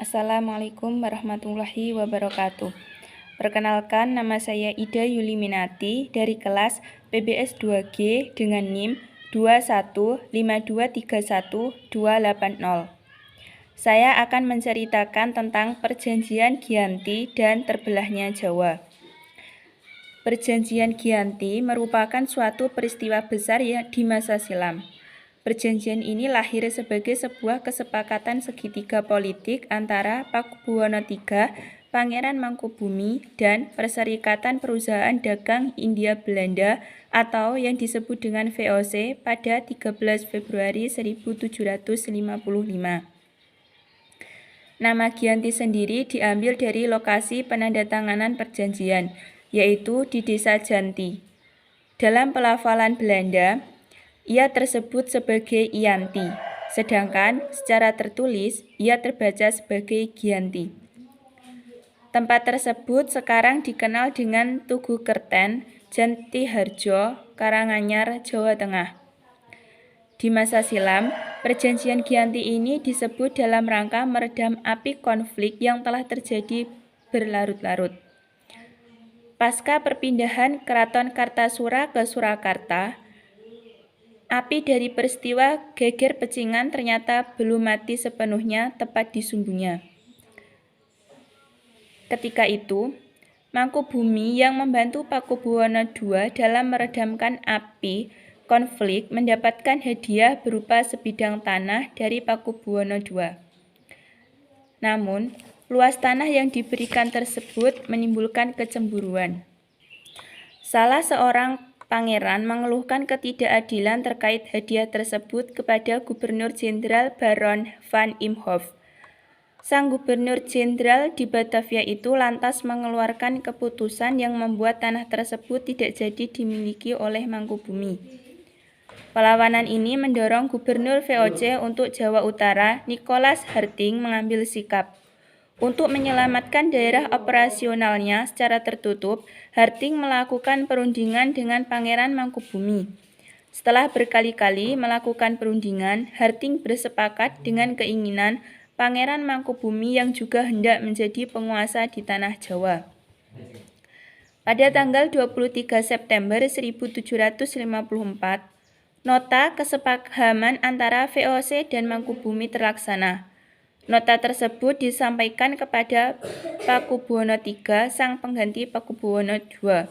Assalamualaikum warahmatullahi wabarakatuh. Perkenalkan, nama saya Ida Yuli Minati dari kelas PBS 2G dengan NIM 215231280. Saya akan menceritakan tentang Perjanjian Giyanti dan terbelahnya Jawa. Perjanjian Giyanti merupakan suatu peristiwa besar di masa silam. Perjanjian ini lahir sebagai sebuah kesepakatan segitiga politik antara Pakubuwono III, Pangeran Mangkubumi, dan Perserikatan Perusahaan Dagang India Belanda atau yang disebut dengan VOC pada 13 Februari 1755. Nama Giyanti sendiri diambil dari lokasi penandatanganan perjanjian, yaitu di Desa Janti. Dalam pelafalan Belanda, ia tersebut sebagai Iyanti, sedangkan secara tertulis ia terbaca sebagai Giyanti. Tempat tersebut sekarang dikenal dengan Tugu Kerten, Jantiharjo, Karanganyar, Jawa Tengah. Di masa silam, Perjanjian Giyanti ini disebut dalam rangka meredam api konflik yang telah terjadi berlarut-larut. Pasca perpindahan Keraton Kartasura ke Surakarta, api dari peristiwa Geger Pecingan ternyata belum mati sepenuhnya tepat di sumbunya. Ketika itu, Mangkubumi yang membantu Pakubuwono II dalam meredamkan api konflik mendapatkan hadiah berupa sebidang tanah dari Pakubuwono II. Namun, luas tanah yang diberikan tersebut menimbulkan kecemburuan. Salah seorang pangeran mengeluhkan ketidakadilan terkait hadiah tersebut kepada Gubernur Jenderal Baron van Imhoff. Sang Gubernur Jenderal di Batavia itu lantas mengeluarkan keputusan yang membuat tanah tersebut tidak jadi dimiliki oleh Mangkubumi. Perlawanan ini mendorong Gubernur VOC untuk Jawa Utara, Nicholas Harting, mengambil sikap. Untuk menyelamatkan daerah operasionalnya secara tertutup, Harting melakukan perundingan dengan Pangeran Mangkubumi. Setelah berkali-kali melakukan perundingan, Harting bersepakat dengan keinginan Pangeran Mangkubumi yang juga hendak menjadi penguasa di tanah Jawa. Pada tanggal 23 September 1754, nota kesepahaman antara VOC dan Mangkubumi terlaksana. Nota tersebut disampaikan kepada Pakubuwono III, sang pengganti Pakubuwono II.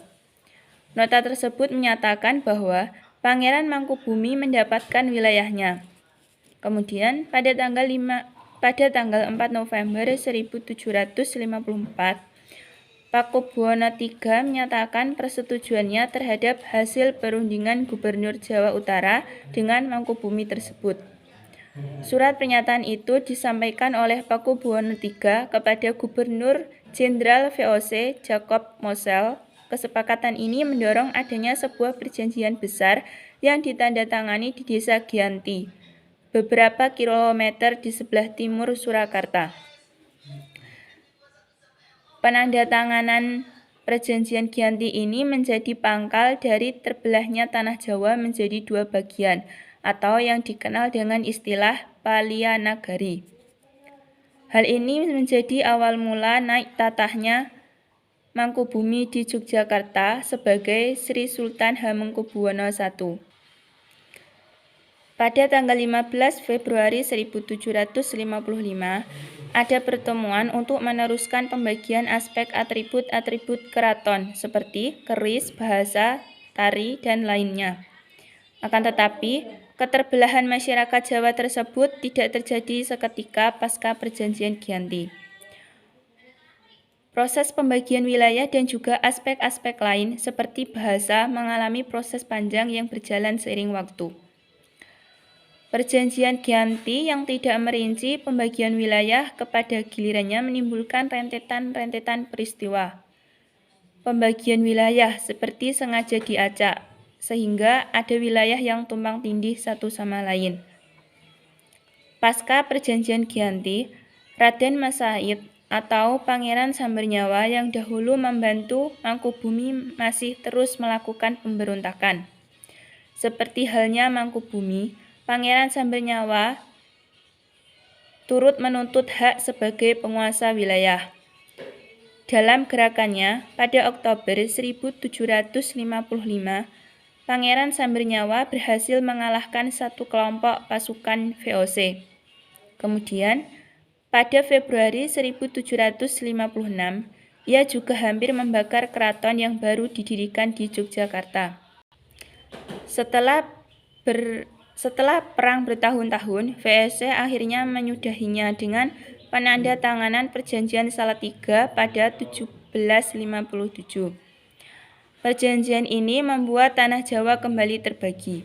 Nota tersebut menyatakan bahwa Pangeran Mangkubumi mendapatkan wilayahnya. Kemudian pada tanggal 4 November 1754, Pakubuwono III menyatakan persetujuannya terhadap hasil perundingan Gubernur Jawa Utara dengan Mangkubumi tersebut. Surat pernyataan itu disampaikan oleh Pakubuwono III kepada Gubernur Jenderal VOC Jacob Mosel. Kesepakatan ini mendorong adanya sebuah perjanjian besar yang ditandatangani di Desa Giyanti, beberapa kilometer di sebelah timur Surakarta. Penandatanganan Perjanjian Giyanti ini menjadi pangkal dari terbelahnya tanah Jawa menjadi dua bagian, atau yang dikenal dengan istilah Palianagari. Hal ini menjadi awal mula naik tatahnya Mangkubumi di Yogyakarta sebagai Sri Sultan Hamengkubuwono I. Pada tanggal 15 Februari 1755, ada pertemuan untuk meneruskan pembagian aspek atribut-atribut keraton seperti keris, bahasa, tari, dan lainnya. Akan tetapi, keterbelahan masyarakat Jawa tersebut tidak terjadi seketika pasca Perjanjian Giyanti. Proses pembagian wilayah dan juga aspek-aspek lain seperti bahasa mengalami proses panjang yang berjalan seiring waktu. Perjanjian Giyanti yang tidak merinci pembagian wilayah kepada gilirannya menimbulkan rentetan-rentetan peristiwa. Pembagian wilayah seperti sengaja diacak, sehingga ada wilayah yang tumpang tindih satu sama lain. Pasca Perjanjian Giyanti, Raden Mas Said atau Pangeran Sambernyawa yang dahulu membantu Mangkubumi masih terus melakukan pemberontakan. Seperti halnya Mangkubumi, Pangeran Sambernyawa turut menuntut hak sebagai penguasa wilayah. Dalam gerakannya, pada Oktober 1755, Pangeran Sambernyawa berhasil mengalahkan satu kelompok pasukan VOC. Kemudian, pada Februari 1756, ia juga hampir membakar keraton yang baru didirikan di Yogyakarta. Setelah perang bertahun-tahun, VOC akhirnya menyudahinya dengan penandatanganan Perjanjian Salatiga pada 1757. Perjanjian ini membuat tanah Jawa kembali terbagi.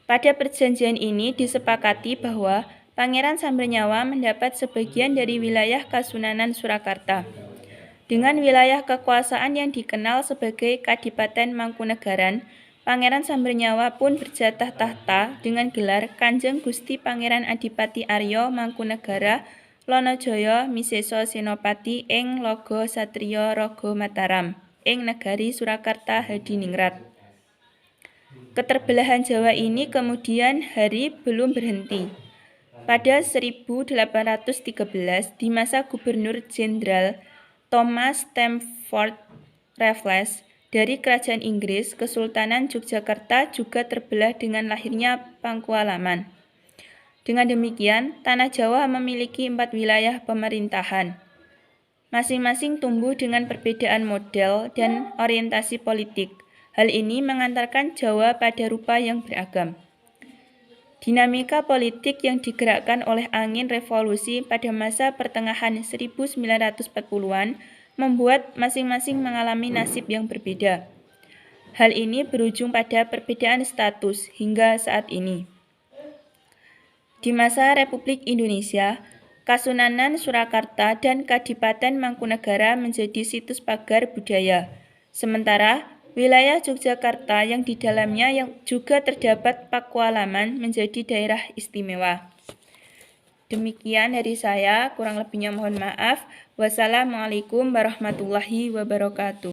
Pada perjanjian ini disepakati bahwa Pangeran Sambernyawa mendapat sebagian dari wilayah Kasunanan Surakarta. Dengan wilayah kekuasaan yang dikenal sebagai Kadipaten Mangkunegaran, Pangeran Sambernyawa pun berjatah tahta dengan gelar Kanjeng Gusti Pangeran Adipati Arya Mangkunegara Lonojaya Miseso Senopati ing Logo Satriya Raga Mataram ing negari Surakarta Hadiningrat. Keterbelahan Jawa ini kemudian hari belum berhenti. Pada 1813, di masa Gubernur Jenderal Thomas Stamford Raffles dari Kerajaan Inggris, Kesultanan Yogyakarta juga terbelah dengan lahirnya Pakualaman. Dengan demikian, Tanah Jawa memiliki 4 wilayah pemerintahan. Masing-masing tumbuh dengan perbedaan model dan orientasi politik. Hal ini mengantarkan Jawa pada rupa yang beragam. Dinamika politik yang digerakkan oleh angin revolusi pada masa pertengahan 1940-an membuat masing-masing mengalami nasib yang berbeda. Hal ini berujung pada perbedaan status hingga saat ini. Di masa Republik Indonesia, Kasunanan Surakarta dan Kadipaten Mangkunegara menjadi situs pagar budaya. Sementara wilayah Yogyakarta yang di dalamnya yang juga terdapat Pakualaman menjadi daerah istimewa. Demikian dari saya, kurang lebihnya mohon maaf. Wassalamualaikum warahmatullahi wabarakatuh.